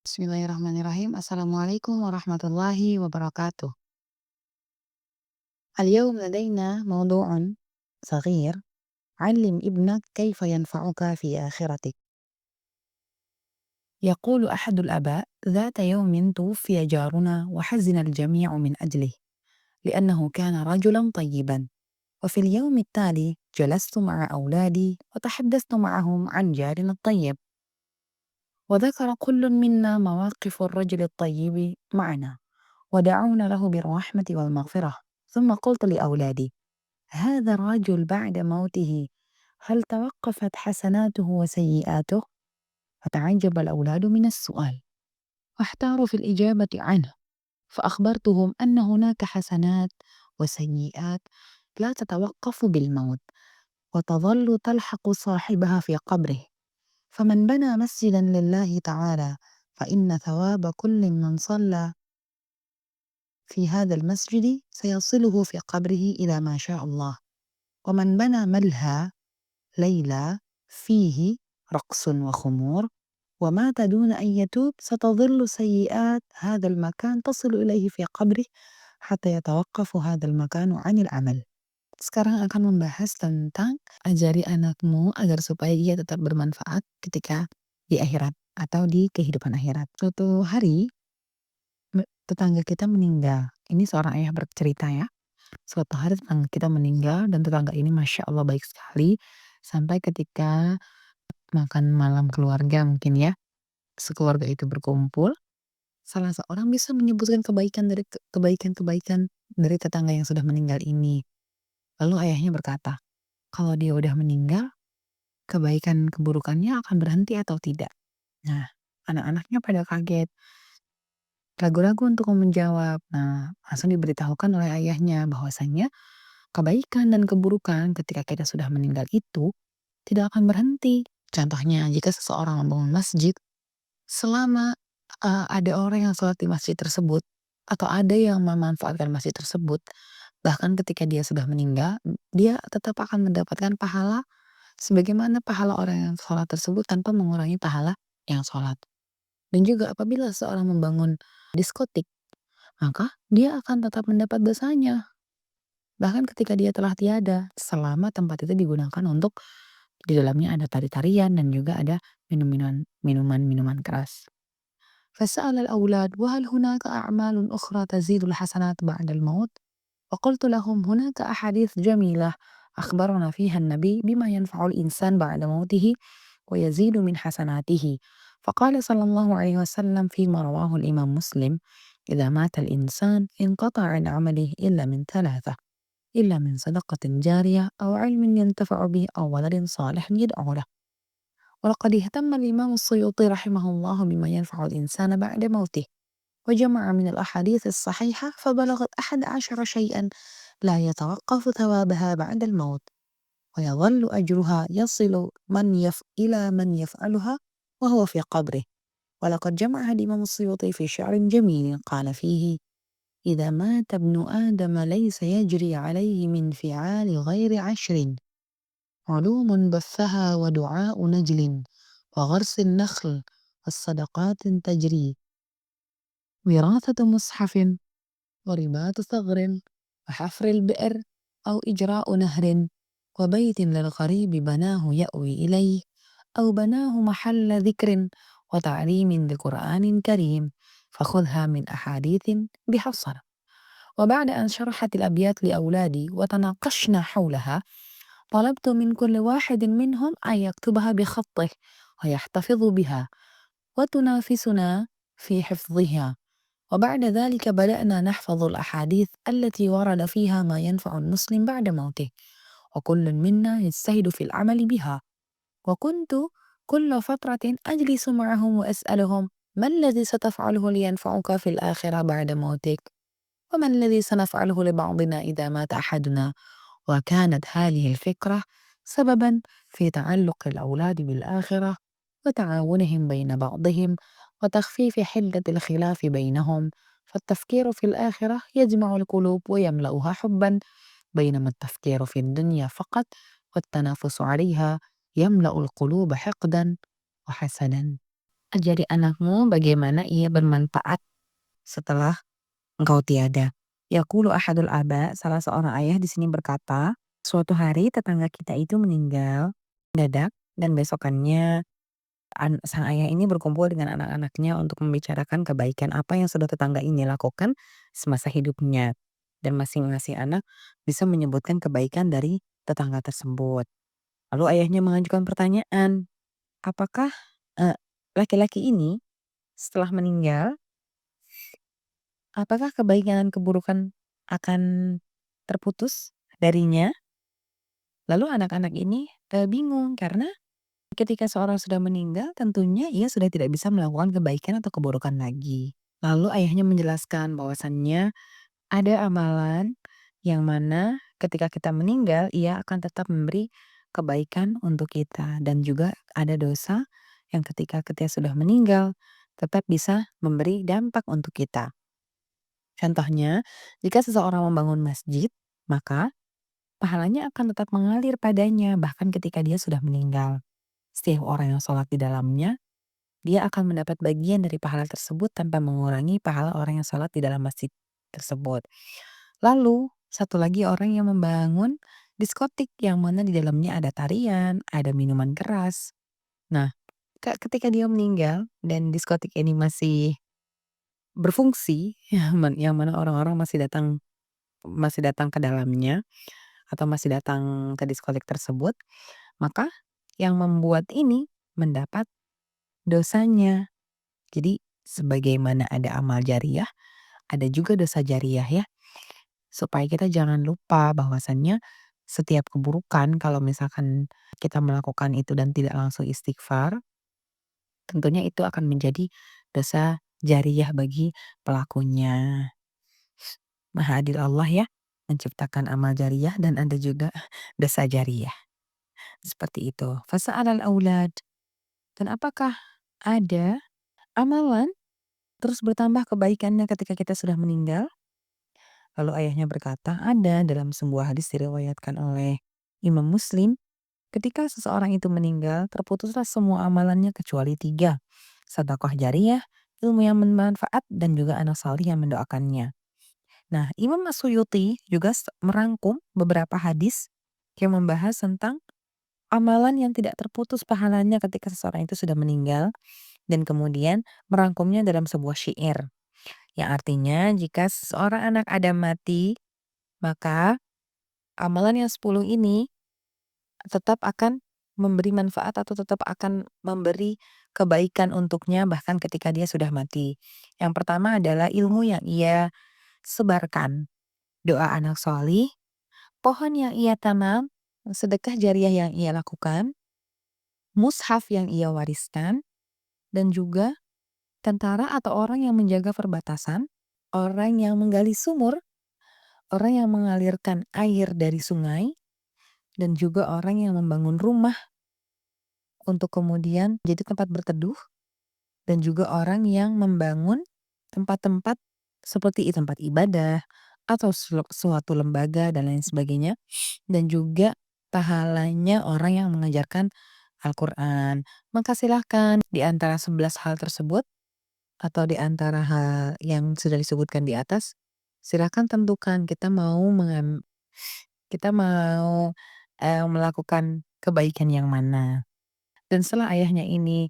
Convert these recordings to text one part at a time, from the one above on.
Bismillahirrahmanirrahim. Assalamualaikum warahmatullahi wabarakatuh. اليوم لدينا موضوع صغير. علم ابنك كيف ينفعك في آخرتك. يقول أحد الآباء: ذات يوم توفي جارنا وحزن الجميع من أجله لأنه كان رجلا طيبا. وفي اليوم التالي جلست مع أولادي وتحدثت معهم عن جارنا الطيب، وذكر كل منا مواقف الرجل الطيب معنا ودعونا له بالرحمة والمغفرة. ثم قلت لأولادي: هذا الرجل بعد موته هل توقفت حسناته وسيئاته؟ فتعجب الأولاد من السؤال واحتاروا في الإجابة عنه، فأخبرتهم أن هناك حسنات وسيئات لا تتوقف بالموت وتظل تلحق صاحبها في قبره. فمن بنى مسجدا لله تعالى فإن ثواب كل من صلى في هذا المسجد سيصله في قبره إلى ما شاء الله. ومن بنى ملهى ليلى فيه رقص وخمور ومات دون أن يتوب ستظل سيئات هذا المكان تصل إليه في قبره حتى يتوقف هذا المكان عن العمل. Sekarang akan membahas tentang ajari anakmu agar supaya ia tetap bermanfaat ketika di akhirat atau di kehidupan akhirat. Suatu hari tetangga kita meninggal. Ini seorang ayah bercerita ya. Suatu hari tetangga kita meninggal dan tetangga ini Masya Allah baik sekali. Sampai ketika makan malam keluarga mungkin ya, sekeluarga itu berkumpul, salah seorang bisa menyebutkan kebaikan-kebaikan dari tetangga yang sudah meninggal ini. Lalu ayahnya berkata, kalau dia udah meninggal, kebaikan keburukannya akan berhenti atau tidak? Nah, anak-anaknya pada kaget, ragu-ragu untuk menjawab. Nah, langsung diberitahukan oleh ayahnya bahwasanya kebaikan dan keburukan ketika kita sudah meninggal itu tidak akan berhenti. Contohnya, jika seseorang membangun masjid, selama ada orang yang sholat di masjid tersebut, atau ada yang memanfaatkan masjid tersebut, bahkan ketika dia sudah meninggal, dia tetap akan mendapatkan pahala sebagaimana pahala orang yang sholat tersebut tanpa mengurangi pahala yang sholat. Dan juga apabila seorang membangun diskotik, maka dia akan tetap mendapat dosanya. Bahkan ketika dia telah tiada, selama tempat itu digunakan untuk di dalamnya ada tari-tarian dan juga ada minuman keras. فسأل الأولاد: وهل هناك أعمال أخرى تزيد الحسنات بعد الموت؟ وقلت لهم: هناك أحاديث جميلة أخبرنا فيها النبي بما ينفع الإنسان بعد موته ويزيد من حسناته. فقال صلى الله عليه وسلم فيما رواه الإمام مسلم: إذا مات الإنسان انقطع عن عمله إلا من ثلاثة: إلا من صدقة جارية أو علم ينتفع به أو ولد صالح يدعو له. ولقد اهتم الإمام السيوطي رحمه الله بما ينفع الإنسان بعد موته، وجمع من الأحاديث الصحيحة فبلغت 11 شيئا لا يتوقف ثوابها بعد الموت، ويظل أجرها يصل إلى من يفعلها وهو في قبره. ولقد جمعها الإمام السيوطي في شعر جميل قال فيه: إذا مات ابن آدم ليس يجري عليه من فعال غير 10: علوم بثها ودعاء نجل وغرس النخل والصدقات تجري، وراثة مصحف ورباط ثغر وحفر البئر أو إجراء نهر وبيت للغريب بناه يأوي إليه أو بناه محل ذكر وتعليم لقرآن كريم، فخذها من أحاديث بحصر. وبعد أن شرحت الأبيات لأولادي وتناقشنا حولها، طلبت من كل واحد منهم أن يكتبها بخطه ويحتفظ بها وتنافسنا في حفظها. وبعد ذلك بدأنا نحفظ الأحاديث التي ورد فيها ما ينفع المسلم بعد موته، وكل منا يجتهد في العمل بها. وكنت كل فترة أجلس معهم وأسألهم: ما الذي ستفعله لينفعك في الآخرة بعد موتك؟ وما الذي سنفعله لبعضنا إذا مات أحدنا؟ وكانت هذه الفكرة سببا في تعلق الأولاد بالآخرة وتعاونهم بين بعضهم وتخفيف حدة الخلاف بينهم. فالتفكير في الآخرة يجمع القلوب ويملأها حبا، بينما التفكير في الدنيا فقط والتنافس عليها يملأ القلوب حقدا وحسدا. Ajari anakmu bagaimana ia bermanfaat setelah engkau tiada. Yaqulu ahadul aba, salah seorang ayah di sini berkata, suatu hari tetangga kita itu meninggal mendadak dan besokannya sang ayah ini berkumpul dengan anak-anaknya untuk membicarakan kebaikan apa yang sudah tetangga ini lakukan semasa hidupnya. Dan masing-masing anak bisa menyebutkan kebaikan dari tetangga tersebut. Lalu ayahnya mengajukan pertanyaan, apakah eh, laki-laki ini setelah meninggal, apakah kebaikan dan keburukan akan terputus darinya? Lalu anak-anak ini bingung karena ketika seorang sudah meninggal tentunya ia sudah tidak bisa melakukan kebaikan atau keburukan lagi. Lalu ayahnya menjelaskan bahwasannya ada amalan yang mana ketika kita meninggal ia akan tetap memberi kebaikan untuk kita dan juga ada dosa yang ketika kita sudah meninggal tetap bisa memberi dampak untuk kita. Contohnya, jika seseorang membangun masjid, maka pahalanya akan tetap mengalir padanya bahkan ketika dia sudah meninggal. Setiap orang yang sholat di dalamnya, dia akan mendapat bagian dari pahala tersebut tanpa mengurangi pahala orang yang sholat di dalam masjid tersebut. Lalu, satu lagi orang yang membangun diskotik yang mana di dalamnya ada tarian, ada minuman keras. Nah, ketika dia meninggal dan diskotik ini masih berfungsi, yang mana orang-orang masih datang ke dalamnya atau masih datang ke diskotik tersebut, maka yang membuat ini mendapat dosanya. Jadi sebagaimana ada amal jariyah, ada juga dosa jariyah ya. Supaya kita jangan lupa bahwasannya setiap keburukan kalau misalkan kita melakukan itu dan tidak langsung istighfar, tentunya itu akan menjadi dosa jariyah bagi pelakunya. Maha adil Allah ya, menciptakan amal jariyah dan ada juga dosa jariyah. Seperti itu. Fasa'alal aulad. Dan apakah ada amalan terus bertambah kebaikannya ketika kita sudah meninggal? Lalu ayahnya berkata, ada dalam sebuah hadis diriwayatkan oleh Imam Muslim, ketika seseorang itu meninggal, terputuslah semua amalannya kecuali tiga. Sedekah jariyah, ilmu yang bermanfaat, dan juga anak salih yang mendoakannya. Nah, Imam As-Suyuti juga merangkum beberapa hadis yang membahas tentang amalan yang tidak terputus pahalanya ketika seseorang itu sudah meninggal, dan kemudian merangkumnya dalam sebuah syair. Yang artinya jika seorang anak Adam mati, maka amalan yang 10 ini tetap akan memberi manfaat atau tetap akan memberi kebaikan untuknya bahkan ketika dia sudah mati. Yang pertama adalah ilmu yang ia sebarkan, doa anak solih, pohon yang ia tanam, sedekah jariah yang ia lakukan, mushaf yang ia wariskan, dan juga tentara atau orang yang menjaga perbatasan, orang yang menggali sumur, orang yang mengalirkan air dari sungai, dan juga orang yang membangun rumah untuk kemudian jadi tempat berteduh, dan juga orang yang membangun tempat-tempat seperti tempat ibadah atau suatu lembaga dan lain sebagainya, dan juga pahalanya orang yang mengajarkan Al-Quran. Maka silahkan di antara 11 hal tersebut atau di antara hal yang sudah disebutkan di atas, silahkan tentukan kita mau melakukan kebaikan yang mana. Dan setelah ayahnya ini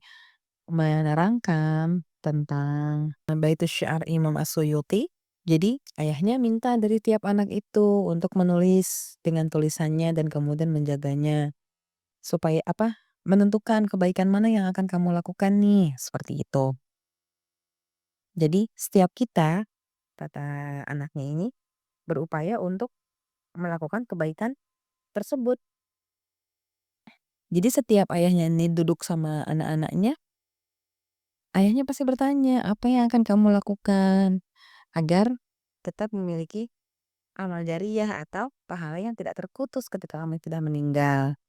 menerangkan tentang Baitus Syiar Imam As-Suyuti, jadi ayahnya minta dari tiap anak itu untuk menulis dengan tulisannya dan kemudian menjaganya supaya apa? Menentukan kebaikan mana yang akan kamu lakukan nih, seperti itu. Jadi setiap kita, kata anaknya ini, berupaya untuk melakukan kebaikan tersebut. Jadi setiap ayahnya ini duduk sama anak-anaknya, ayahnya pasti bertanya, "Apa yang akan kamu lakukan agar tetap memiliki amal jariyah atau pahala yang tidak terputus ketika kamu tidak meninggal?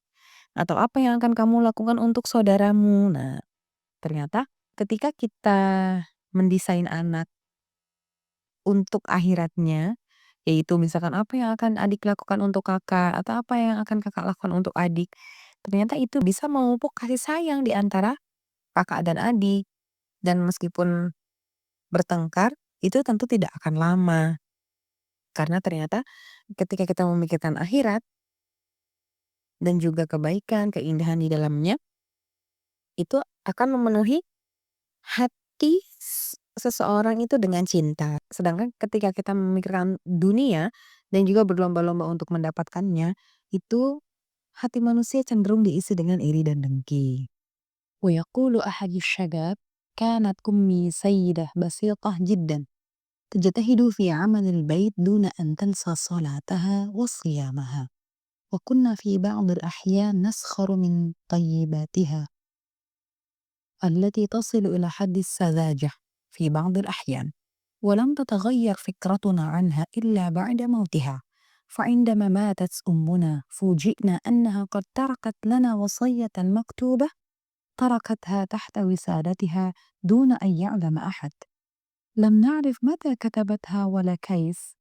Atau apa yang akan kamu lakukan untuk saudaramu?" Nah, ternyata ketika kita mendesain anak untuk akhiratnya, yaitu misalkan apa yang akan adik lakukan untuk kakak atau apa yang akan kakak lakukan untuk adik, ternyata itu bisa memupuk kasih sayang di antara kakak dan adik. dan meskipun bertengkar, itu tentu tidak akan lama. Karena ternyata ketika kita memikirkan akhirat dan juga kebaikan, keindahan di dalamnya, itu akan memenuhi hati seseorang itu dengan cinta. Sedangkan ketika kita memikirkan dunia dan juga berlomba-lomba untuk mendapatkannya, itu hati manusia cenderung diisi dengan iri dan dengki. ويقول أحد الشباب: كانت أمي سيدة بسيطة جدا تجتهد في عمل البيت دون أن تنسى صلاتها وصيامها، وكنا في بعض الأحيان نسخر من طيباتها التي تصل إلى حد السذاجة في بعض الأحيان، ولم تتغير فكرتنا عنها إلا بعد موتها. فعندما ماتت أمنا فوجئنا أنها قد تركت لنا وصية مكتوبة تركتها تحت وسادتها دون أن يعلم أحد. لم نعرف متى كتبتها ولا كيف.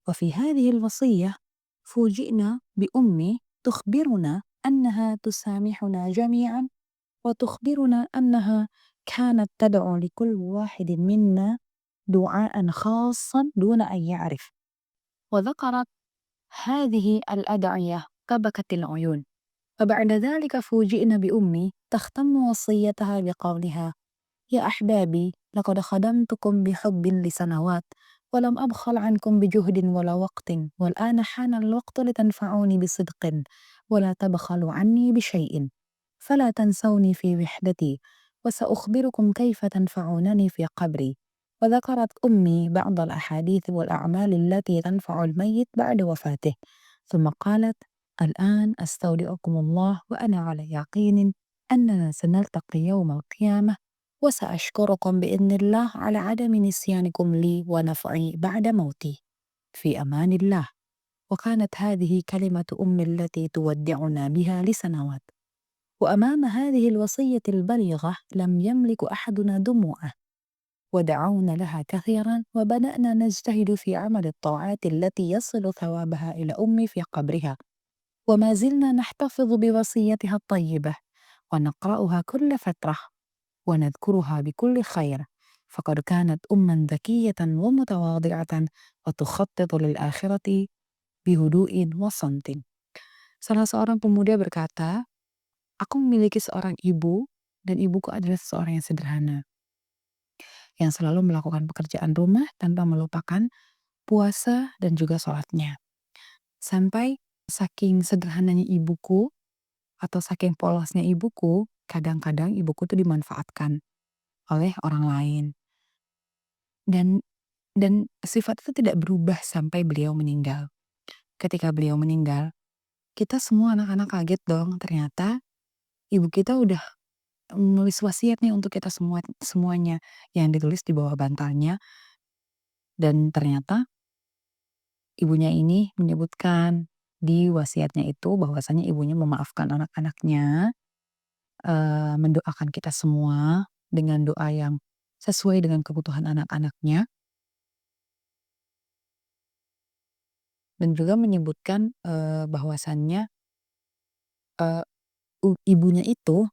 وفي هذه الوصية فوجئنا بأمي تخبرنا أنها تسامحنا جميعا، وتخبرنا أنها كانت تدعو لكل واحد منا دعاء خاصا دون أن يعرف، وذكرت هذه الأدعية كبكت العيون. وبعد ذلك فوجئنا بأمي تختم وصيتها بقولها: يا أحبابي، لقد خدمتكم بحب لسنوات ولم أبخل عنكم بجهد ولا وقت، والآن حان الوقت لتنفعوني بصدق ولا تبخلوا عني بشيء، فلا تنسوني في وحدتي، وسأخبركم كيف تنفعونني في قبري. وذكرت أمي بعض الأحاديث والأعمال التي تنفع الميت بعد وفاته، ثم قالت: الآن أستودعكم الله وأنا على يقين أننا سنلتقي يوم القيامة، وسأشكركم بإذن الله على عدم نسيانكم لي ونفعي بعد موتي. في أمان الله. وكانت هذه كلمة أمي التي تودعنا بها لسنوات. وأمام هذه الوصية البليغة لم يملك أحدنا دموعه، ودعونا لها كثيرا، وبدأنا نجتهد في عمل الطاعات التي يصل ثوابها إلى أمي في قبرها، وما زلنا نحتفظ بوصيتها الطيبة ونقرأها كل فترة ونذكرها بكل خير، فقد كانت أما ذكية ومتواضعة وتخطط للآخرة بهدوء وصمت. Salah seorang pemuda berkata, aku memiliki seorang ibu dan ibuku adalah seorang yang sederhana, yang selalu melakukan pekerjaan rumah tanpa melupakan puasa dan juga sholatnya. Sampai saking sederhananya ibuku atau saking polosnya ibuku, kadang-kadang ibuku tuh dimanfaatkan oleh orang lain. Dan sifat itu tidak berubah sampai beliau meninggal. Ketika beliau meninggal, kita semua anak-anak kaget dong, ternyata ibu kita udah menulis wasiat nih untuk kita semuanya yang ditulis di bawah bantalnya. Dan ternyata ibunya ini menyebutkan di wasiatnya itu bahwasanya ibunya memaafkan anak-anaknya, mendoakan kita semua dengan doa yang sesuai dengan kebutuhan anak-anaknya, dan juga menyebutkan bahwasannya ibunya itu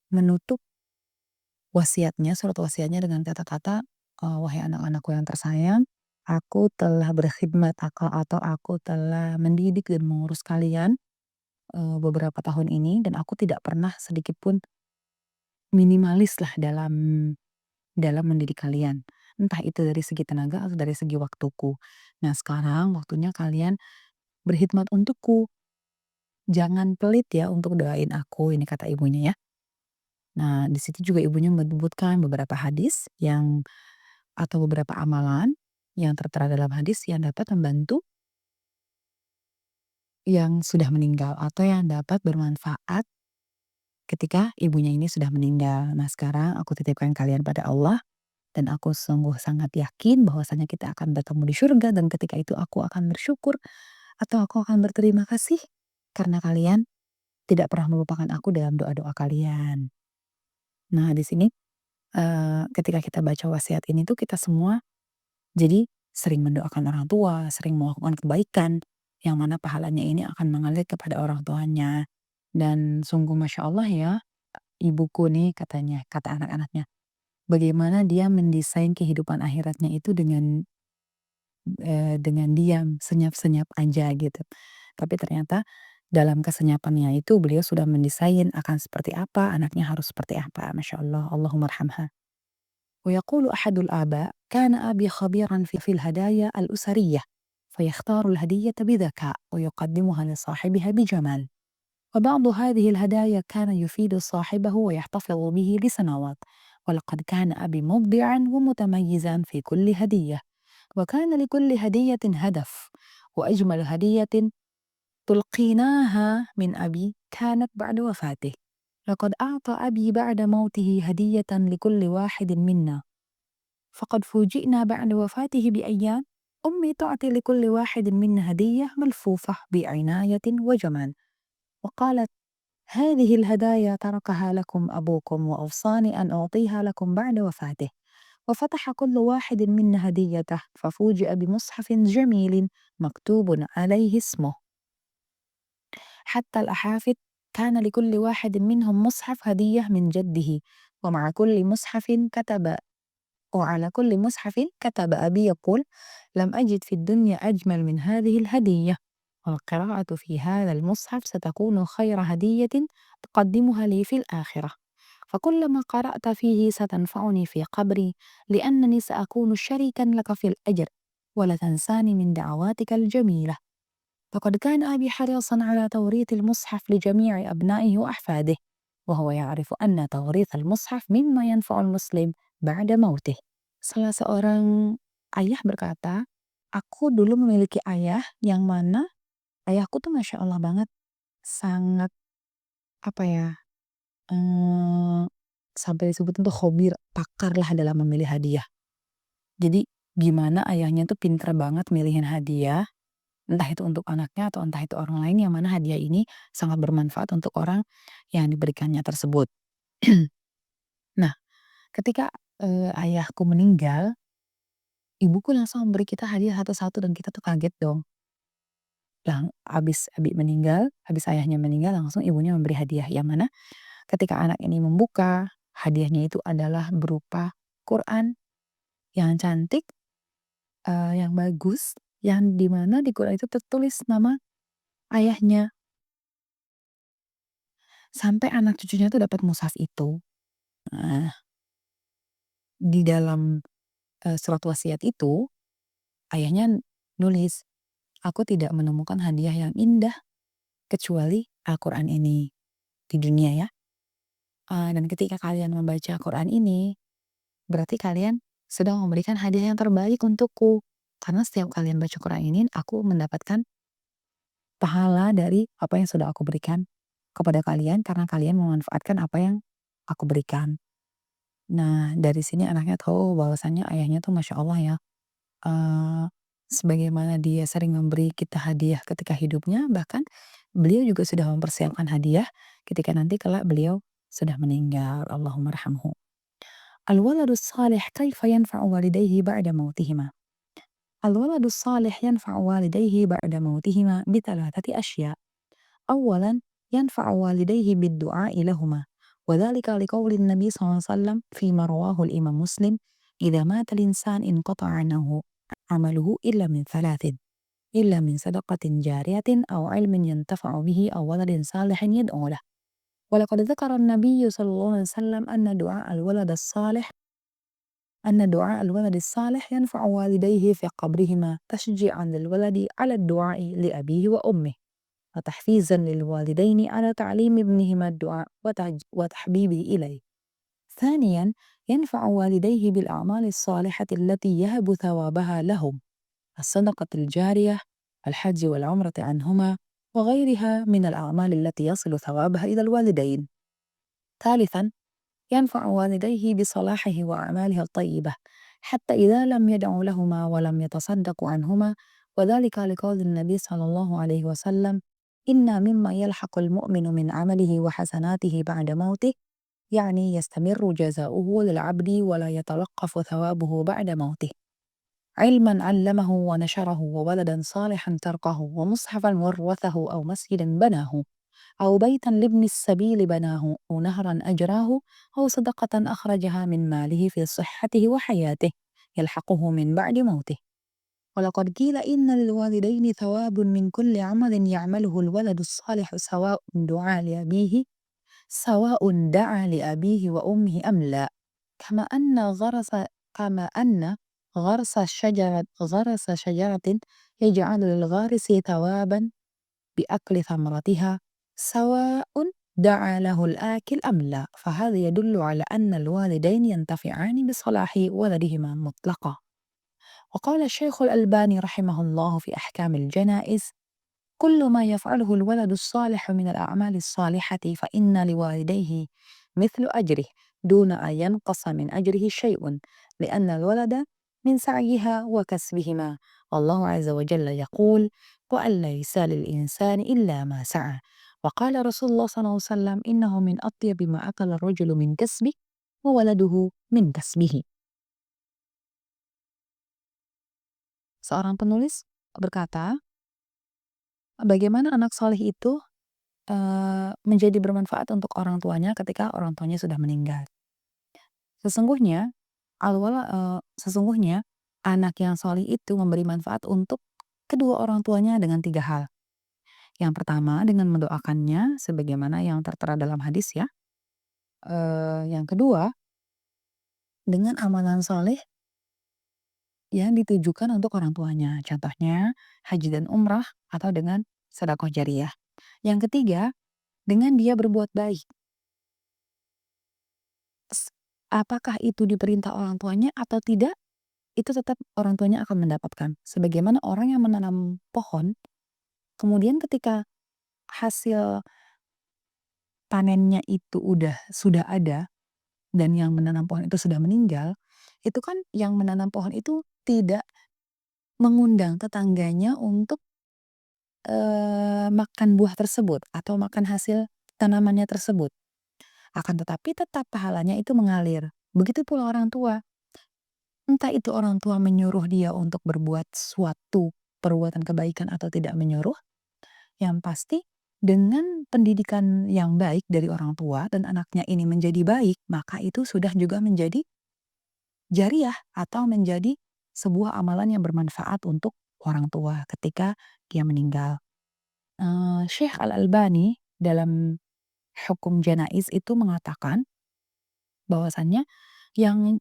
menutup wasiatnya, surat wasiatnya dengan kata-kata, "Wahai anak-anakku yang tersayang, aku telah berkhidmat atau aku telah mendidik dan mengurus kalian beberapa tahun ini, dan aku tidak pernah sedikit pun minimalis lah dalam mendidik kalian. Entah itu dari segi tenaga atau dari segi waktuku. Nah, sekarang waktunya kalian berkhidmat untukku. Jangan pelit ya untuk doain aku," ini kata ibunya ya. Nah, di situ juga ibunya menyebutkan beberapa hadis atau beberapa amalan yang tertera dalam hadis yang dapat membantu yang sudah meninggal atau yang dapat bermanfaat ketika ibunya ini sudah meninggal. Nah, sekarang aku titipkan kalian pada Allah, dan aku sungguh sangat yakin bahwasanya kita akan bertemu di surga, dan ketika itu aku akan bersyukur atau aku akan berterima kasih karena kalian tidak pernah melupakan aku dalam doa-doa kalian. Nah, di sini ketika kita baca wasiat ini tuh kita semua jadi sering mendoakan orang tua, sering melakukan kebaikan, yang mana pahalanya ini akan mengalir kepada orang tuanya. Dan sungguh Masya Allah ya, ibuku nih katanya, kata anak-anaknya, bagaimana dia mendesain kehidupan akhiratnya itu dengan diam, senyap-senyap aja gitu. Tapi ternyata dalam kesenyapannya itu beliau sudah mendesain akan seperti apa, anaknya harus seperti apa, Masya Allah, Allahummarhamha. ويقول أحد الآباء: كان أبي خبيرا في الهدايا الأسرية، فيختار الهدية بذكاء ويقدمها لصاحبها بجمال، وبعض هذه الهدايا كان يفيد صاحبه ويحتفظ به لسنوات. ولقد كان أبي مبدعا ومتميزا في كل هدية، وكان لكل هدية هدف. وأجمل هدية تلقيناها من أبي كانت بعد وفاته. لقد أعطى أبي بعد موته هدية لكل واحد منا، فقد فوجئنا بعد وفاته بأيام أمي تعطي لكل واحد منا هدية ملفوفة بعناية وجمال، وقالت: هذه الهدايا تركها لكم أبوكم وأوصاني أن أعطيها لكم بعد وفاته. وفتح كل واحد منا هديته ففوجئ بمصحف جميل مكتوب عليه اسمه. حتى الأحافد كان لكل واحد منهم مصحف هدية من جده، ومع كل مصحف كتب وعلى كل مصحف كتب أبي يقول: لم أجد في الدنيا أجمل من هذه الهدية، والقراءة في هذا المصحف ستكون خير هدية تقدمها لي في الآخرة، فكلما قرأت فيه ستنفعني في قبري، لأنني سأكون شريكا لك في الأجر، ولا تنساني من دعواتك الجميلة. فقد كان أبي حريصا على توريث المصحف لجميع أبنائه وأحفاده، وهو يعرف أن توريث المصحف مما ينفع المسلم بعد موته. Salah seorang ayah berkata, aku dulu memiliki ayah yang mana ayahku tuh Masya Allah banget, sangat apa ya, sampai disebut tuh khabir, pakar lah dalam memilih hadiah. Jadi gimana ayahnya tuh pinter banget milihin hadiah, entah itu untuk anaknya atau entah itu orang lain, yang mana hadiah ini sangat bermanfaat untuk orang yang diberikannya tersebut. Nah, ketika ayahku meninggal, ibuku langsung memberi kita hadiah satu-satu dan kita tuh kaget dong. Habis abi meninggal, habis ayahnya meninggal langsung ibunya memberi hadiah, yang mana ketika anak ini membuka, hadiahnya itu adalah berupa Quran yang cantik, yang bagus, yang di mana di Quran itu tertulis nama ayahnya. Sampai anak cucunya tuh dapat mushaf itu. Nah, di dalam, surat wasiat itu, ayahnya nulis, "Aku tidak menemukan hadiah yang indah kecuali Al-Quran ini di dunia ya. Dan ketika kalian membaca Quran ini, berarti kalian sedang memberikan hadiah yang terbaik untukku. Karena setiap kalian baca Quran ini, aku mendapatkan pahala dari apa yang sudah aku berikan kepada kalian karena kalian memanfaatkan apa yang aku berikan." Nah, dari sini anaknya tahu bahwasannya ayahnya tuh Masya Allah ya, eee, sebagaimana dia sering memberi kita hadiah ketika hidupnya, bahkan beliau juga sudah mempersiapkan hadiah ketika nanti kelak beliau sudah meninggal, Allahummarhamhu. الولد الصالح كيف ينفع والديه بعد موتهما؟ الولد الصالح ينفع والديه بعد موتهما بثلاثة أشياء. أولا، ينفع والديه بالدعاء لهما، وذلك لقول النبي صلى الله عليه وسلم فيما رواه الإمام مسلم: إذا مات الإنسان انقطع عنه عمله إلا من ثلاث: إلا من صدقة جارية أو علم ينتفع به أو ولد صالح يدعو له. ولقد ذكر النبي صلى الله عليه وسلم أن دعاء الولد الصالح ينفع والديه في قبرهما تشجيعا للولد على الدعاء لأبيه وأمه، وتحفيزا للوالدين على تعليم ابنهما الدعاء وتحبيبه إليه. ثانيا، ينفع والديه بالأعمال الصالحة التي يهب ثوابها لهم، الصدقة الجارية، الحج والعمرة عنهما، وغيرها من الأعمال التي يصل ثوابها إلى الوالدين. ثالثا، ينفع والديه بصلاحه وأعماله الطيبة حتى إذا لم يدعوا لهما ولم يتصدقوا عنهما، وذلك لقول النبي صلى الله عليه وسلم: إن مما يلحق المؤمن من عمله وحسناته بعد موته، يعني يستمر جزاؤه للعبد ولا يتوقف ثوابه بعد موته: علما علمه ونشره، وولدا صالحا تركه، ومصحفا ورثه، أو مسجدا بناه. أو بيتا لابن السبيل بناه أو نهرا أجراه أو صدقة أخرجها من ماله في صحته وحياته يلحقه من بعد موته. ولقد قيل إن للوالدين ثواب من كل عمل يعمله الولد الصالح سواء دعا لأبيه وأمه أم لا. كما أن غرس كما أن غرس شجرة يجعل للغارس ثوابا بأكل ثمرتها سواء دعا له الآكل أم لا، فهذا يدل على أن الوالدين ينتفعان بصلاح ولدهما مطلقا. وقال الشيخ الألباني رحمه الله في أحكام الجنائز: كل ما يفعله الولد الصالح من الأعمال الصالحة فإن لوالديه مثل أجره دون أن ينقص من أجره شيء، لأن الولد من سعيها وكسبهما. والله عز وجل يقول: وأن ليس للإنسان إلا ما سعى. وقال رسول الله صلى الله عليه وسلم: إنه من أطيب ما أكل الرجل من كسبه وولده من كسبه. Seorang penulis berkata, bagaimana anak soleh itu menjadi bermanfaat untuk orang tuanya ketika orang tuanya sudah meninggal. Sesungguhnya sesungguhnya anak yang soleh itu memberi manfaat untuk kedua orang tuanya dengan 3 hal. Yang pertama dengan mendoakannya sebagaimana yang tertera dalam hadis ya. Yang kedua dengan amalan soleh yang ditujukan untuk orang tuanya. Contohnya haji dan umrah atau dengan sedekah jariyah. Yang ketiga dengan dia berbuat baik. Apakah itu diperintah orang tuanya atau tidak, itu tetap orang tuanya akan mendapatkan. Sebagaimana orang yang menanam pohon, kemudian ketika hasil panennya itu sudah ada dan yang menanam pohon itu sudah meninggal, itu kan yang menanam pohon itu tidak mengundang tetangganya untuk makan buah tersebut atau makan hasil tanamannya tersebut. Akan tetapi tetap pahalanya itu mengalir. Begitu pula orang tua. Entah itu orang tua menyuruh dia untuk berbuat suatu perbuatan kebaikan atau tidak menyuruh, yang pasti dengan pendidikan yang baik dari orang tua dan anaknya ini menjadi baik, maka itu sudah juga menjadi jariah atau menjadi sebuah amalan yang bermanfaat untuk orang tua ketika dia meninggal. Syekh Al-Albani dalam hukum janaiz itu mengatakan bahwasannya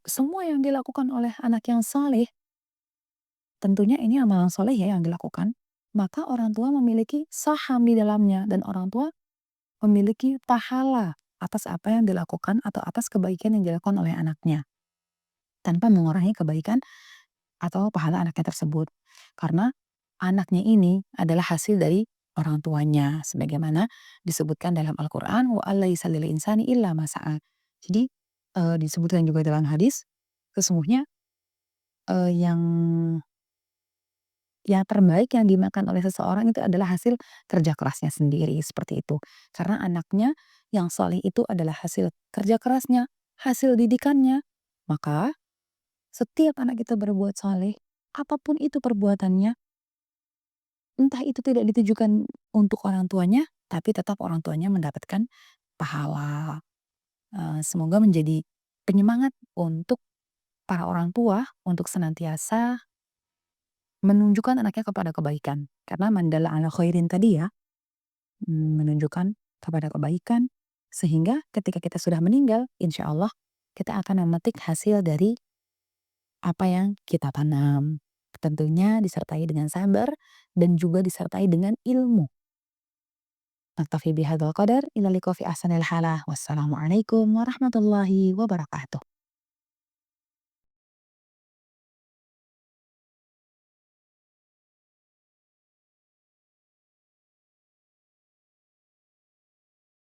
semua yang dilakukan oleh anak yang saleh, tentunya ini amalan soleh ya yang dilakukan, maka orang tua memiliki saham di dalamnya dan orang tua memiliki pahala atas apa yang dilakukan atau atas kebaikan yang dilakukan oleh anaknya tanpa mengurangi kebaikan atau pahala anaknya tersebut. Karena anaknya ini adalah hasil dari orang tuanya sebagaimana disebutkan dalam Al-Qur'an wa allaisa lil insani illa ma sa'a. Jadi disebutkan juga dalam hadis sesungguhnya yang terbaik yang dimakan oleh seseorang itu adalah hasil kerja kerasnya sendiri, seperti itu. Karena anaknya yang soleh itu adalah hasil kerja kerasnya, hasil didikannya. Maka setiap anak kita berbuat soleh, apapun itu perbuatannya, entah itu tidak ditujukan untuk orang tuanya, tapi tetap orang tuanya mendapatkan pahala. Semoga menjadi penyemangat untuk para orang tua untuk senantiasa menunjukkan anaknya kepada kebaikan. Karena mandala ala khairin tadi ya, menunjukkan kepada kebaikan, sehingga ketika kita sudah meninggal, insya Allah kita akan memetik hasil dari apa yang kita tanam. Tentunya disertai dengan sabar dan juga disertai dengan ilmu. Naktafi bihadzal qadar, ila liqa fi ahsanil halah. Wassalamualaikum warahmatullahi wabarakatuh.